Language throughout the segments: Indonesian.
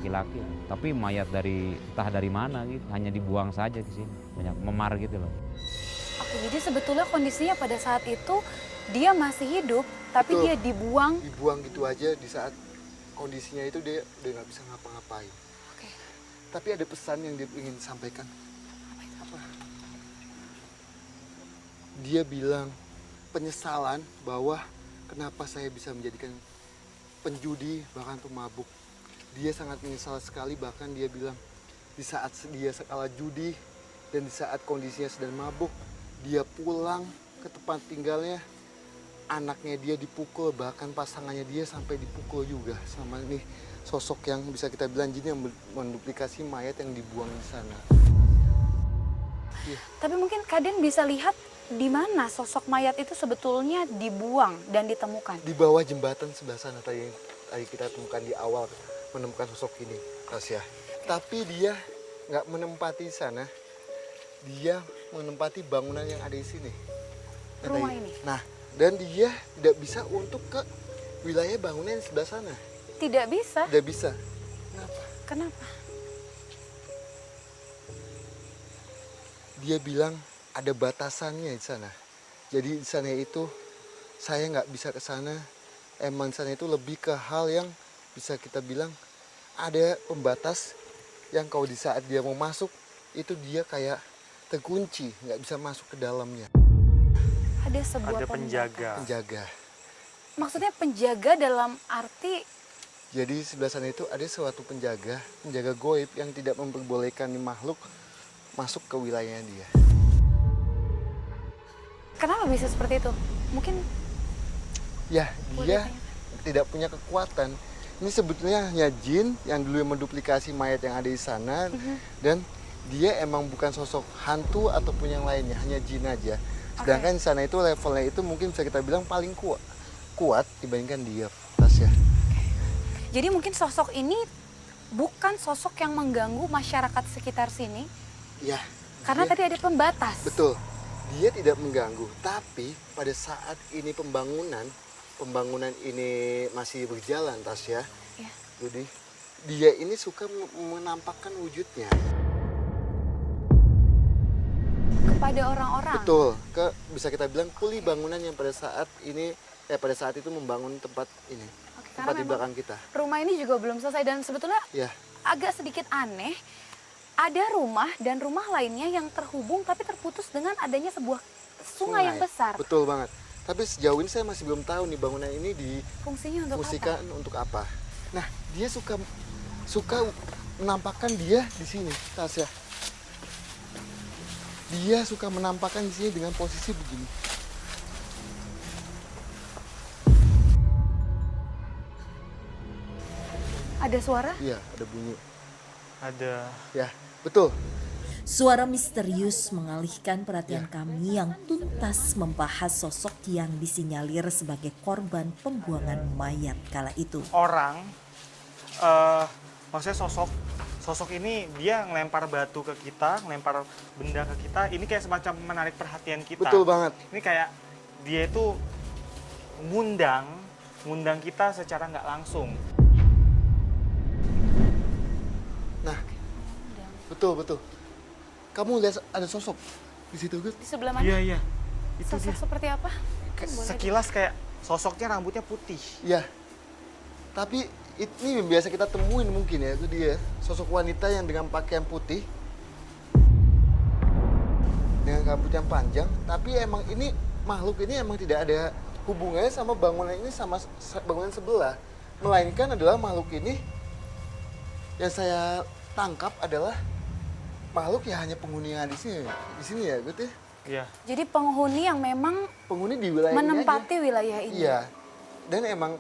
laki-laki. Tapi mayat entah dari mana gitu, hanya dibuang saja ke sini. Banyak memar gitu loh. Oke, jadi sebetulnya kondisinya pada saat itu dia masih hidup, tapi Betul. dia dibuang. Dibuang gitu aja di saat kondisinya itu dia udah nggak bisa ngapa-ngapain. Oke. Tapi ada pesan yang dia ingin sampaikan. Apa? Dia bilang penyesalan bahwa kenapa saya bisa menjadikan penjudi bahkan pemabuk. Dia sangat menyesal sekali, bahkan dia bilang di saat dia kalah judi dan di saat kondisinya sedang mabuk, dia pulang ke tempat tinggalnya, anaknya dia dipukul, bahkan pasangannya dia sampai dipukul juga sama nih sosok yang bisa kita bilang jin yang menduplikasi mayat yang dibuang di sana. Tapi mungkin Kaden bisa lihat di mana sosok mayat itu sebetulnya dibuang dan ditemukan. Di bawah jembatan sebelah sana tadi kita temukan di awal menemukan sosok ini, Tasya. Tapi dia nggak menempati sana, dia menempati bangunan yang ada di sini. Rumah ini? Nah, dan dia tidak bisa untuk ke wilayah bangunan yang sebelah sana. Tidak bisa. Tidak bisa. Kenapa? Kenapa? Dia bilang ada batasannya di sana. Jadi di sana itu saya nggak bisa ke sana. Emang di sana itu lebih ke hal yang bisa kita bilang ada pembatas yang kalau di saat dia mau masuk itu dia kayak terkunci, nggak bisa masuk ke dalamnya. Ada sebuah Ada penjaga. Penjaga. Maksudnya penjaga dalam arti Jadi sebelah sana itu ada suatu penjaga goib yang tidak memperbolehkan makhluk masuk ke wilayahnya dia. kenapa bisa seperti itu? Mungkin Ya, boleh dia tanya. tidak punya kekuatan. Ini sebetulnya hanya jin yang dulu yang menduplikasi mayat yang ada di sana, dan dia emang bukan sosok hantu ataupun yang lainnya, hanya jin aja. Sedangkan di sana itu levelnya itu mungkin bisa kita bilang paling kuat dibandingkan dia, Tasya. Jadi mungkin sosok ini bukan sosok yang mengganggu masyarakat sekitar sini Ya, karena dia- tadi ada pembatas. betul. Dia tidak mengganggu, tapi pada saat ini pembangunan ini masih berjalan, Tasya. Ya. Jadi dia ini suka menampakkan wujudnya. Kepada orang-orang. Betul, bisa kita bilang kuli bangunan yang pada saat itu membangun tempat ini, Oke, tempat karena di memang belakang kita. rumah ini juga belum selesai dan sebetulnya Ya, agak sedikit aneh. Ada rumah dan rumah lainnya yang terhubung tapi terputus dengan adanya sebuah sungai yang besar. Betul banget. Tapi sejauh ini saya masih belum tahu nih bangunan ini Fungsinya untuk difungsikan apa? untuk apa. Nah, dia suka menampakkan dia di sini, Tasya. Dia suka menampakkan di sini dengan posisi begini. Ada suara? Iya, ada bunyi. Ada. Ya, betul. Suara misterius mengalihkan perhatian kami yang tuntas membahas sosok yang disinyalir sebagai korban pembuangan mayat kala itu. Orang, maksudnya sosok ini dia ngelempar batu ke kita, ngelempar benda ke kita. Ini kayak semacam menarik perhatian kita. Betul banget. Ini kayak dia itu ngundang kita secara nggak langsung. Nah, betul. Kamu lihat ada sosok di situ, Gus? Di sebelah mana? Iya. Itu Sosok dia. seperti apa? Sekilas kayak sosoknya rambutnya putih. Iya. Tapi ini yang biasa kita temuin mungkin ya, itu dia. Sosok wanita yang dengan pakaian putih. Dengan rambut yang panjang. Tapi emang ini, makhluk ini emang tidak ada hubungannya sama bangunan ini sama bangunan sebelah. Melainkan adalah makhluk ini yang saya tangkap adalah makhluk ya hanya penghuni yang ada di sini ya, gitu ya. Iya. Jadi penghuni yang memang Penghuni di wilayah ini aja. menempati wilayah ini. Iya. Dan emang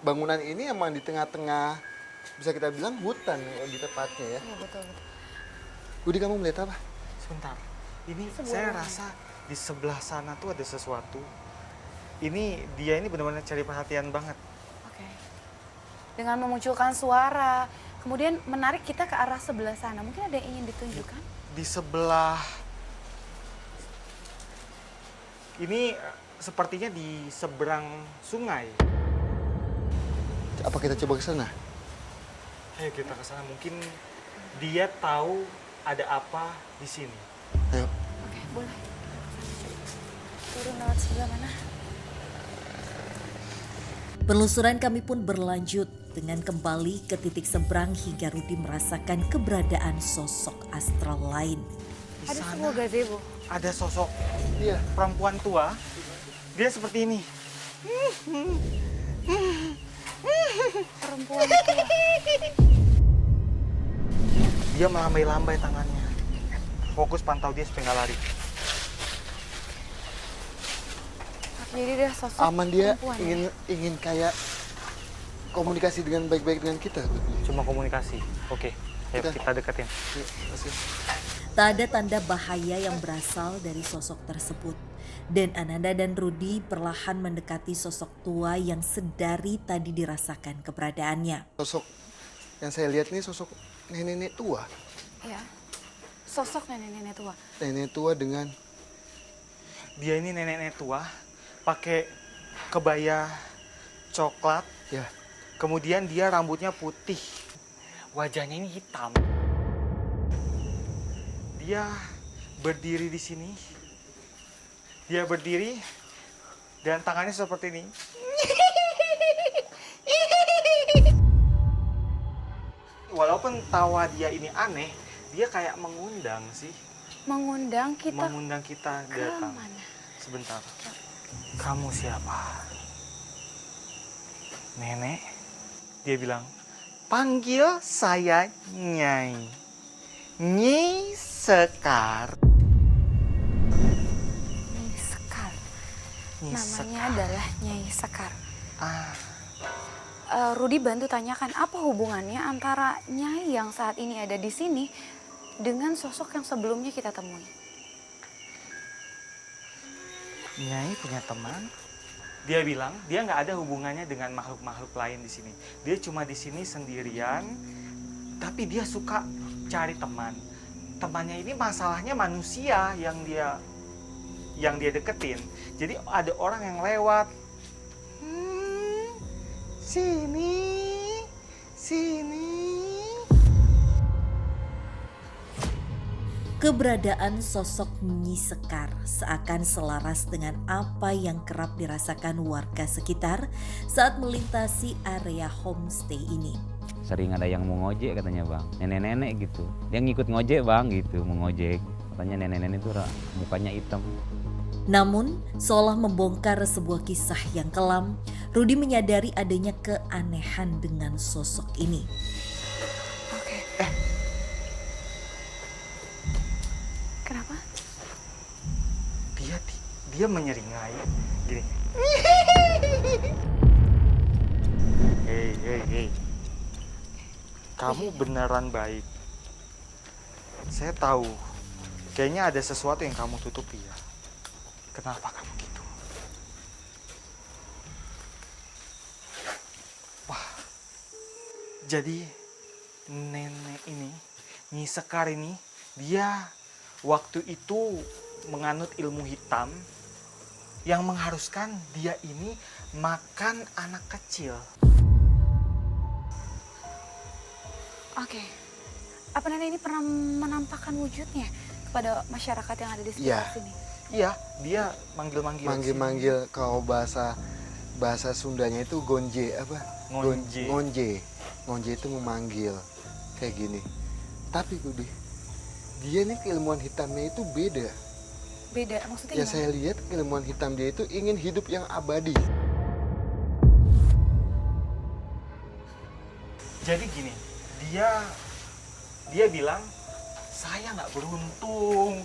bangunan ini emang di tengah-tengah bisa kita bilang hutan ya, di tepatnya ya. Iya, betul. Budi, kamu melihat apa? Sebentar. Ini Sebuah saya ruangan. rasa di sebelah sana tuh ada sesuatu. Dia ini benar-benar cari perhatian banget. Oke. Dengan memunculkan suara, kemudian menarik kita ke arah sebelah sana. Mungkin ada yang ingin ditunjukkan? Di sebelah ini sepertinya di seberang sungai. Apa kita coba ke sana? Ayo kita ke sana. Mungkin dia tahu ada apa di sini. Ayo. Oke, boleh. Turun lewat sebelah mana? Penelusuran kami pun berlanjut dengan kembali ke titik seberang hingga Rudi merasakan keberadaan sosok astral lain. Di Ada sana sebuah gazebo. ada sosok Iya. perempuan tua. Dia seperti ini. Perempuan tua. Dia melambai-lambai tangannya. Fokus pantau dia supaya nggak lari. Jadi dia sosok Aman, dia perempuan, ya? ingin kayak komunikasi dengan baik-baik dengan kita. Cuma komunikasi. Oke, ayo kita deketin. Yuk, kasih. Tak ada tanda bahaya yang berasal dari sosok tersebut. Dan Ananda dan Rudi perlahan mendekati sosok tua yang sedari tadi dirasakan keberadaannya. Sosok yang saya lihat nih sosok nenek-nenek tua. Iya. Sosok nenek-nenek tua. Nenek tua dengan Dia ini nenek-nenek tua, pakai kebaya coklat. ya Kemudian dia rambutnya putih, wajahnya ini hitam. Dia berdiri di sini. Dia berdiri dan tangannya seperti ini. Walaupun tawa dia ini aneh, dia kayak mengundang sih. Mengundang kita Mengundang kita ke datang. mana? Sebentar. Kamu siapa? Nenek. Dia bilang, panggil saya Nyai. Nyi Sekar. Nyai Sekar. Nyi Namanya Sekar. adalah Nyai Sekar. Ah, Rudi bantu tanyakan apa hubungannya antara Nyai yang saat ini ada di sini dengan sosok yang sebelumnya kita temui. Nyai punya teman. Dia bilang dia nggak ada hubungannya dengan makhluk-makhluk lain di sini. Dia cuma di sini sendirian, tapi dia suka cari teman. Temannya ini masalahnya manusia yang dia deketin. Jadi ada orang yang lewat. Sini. Keberadaan sosok Nyi Sekar seakan selaras dengan apa yang kerap dirasakan warga sekitar saat melintasi area homestay ini. Sering ada yang mau ngojek katanya bang, nenek-nenek gitu. Dia ngikut ngojek bang gitu, mau ngojek. Katanya nenek-nenek itu mukanya hitam. Namun, seolah membongkar sebuah kisah yang kelam, Rudi menyadari adanya keanehan dengan sosok ini. Oke. Kenapa? Dia menyeringai gini. Hei. Kamu beneran baik. Saya tahu. Kayaknya ada sesuatu yang kamu tutupi ya. Kenapa kamu gitu? Wah. Jadi nenek ini, Nyi Sekar ini, dia waktu itu menganut ilmu hitam yang mengharuskan dia ini makan anak kecil. Oke. Apa nenek ini pernah menampakkan wujudnya kepada masyarakat yang ada di sekitar Iya. sini? Iya, dia manggil-manggil. manggil kalau bahasa Sundanya itu gonje apa? Ngonje. Ngonje itu memanggil kayak gini. Tapi Budi, dia nih keilmuan hitamnya itu beda. Beda, maksudnya Ya gimana? saya lihat keilmuan hitam dia itu ingin hidup yang abadi. Jadi gini, dia bilang, saya nggak beruntung.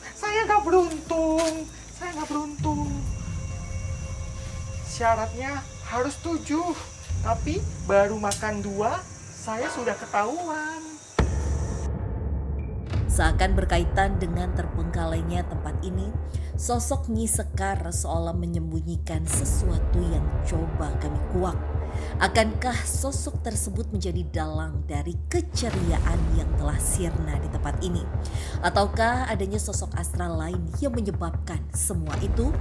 Syaratnya harus 7, tapi baru makan 2, saya sudah ketahuan. Seakan berkaitan dengan terbengkalainya tempat ini, sosok Nyi Sekar seolah menyembunyikan sesuatu yang coba kami kuak. Akankah sosok tersebut menjadi dalang dari keceriaan yang telah sirna di tempat ini? Ataukah adanya sosok astral lain yang menyebabkan semua itu?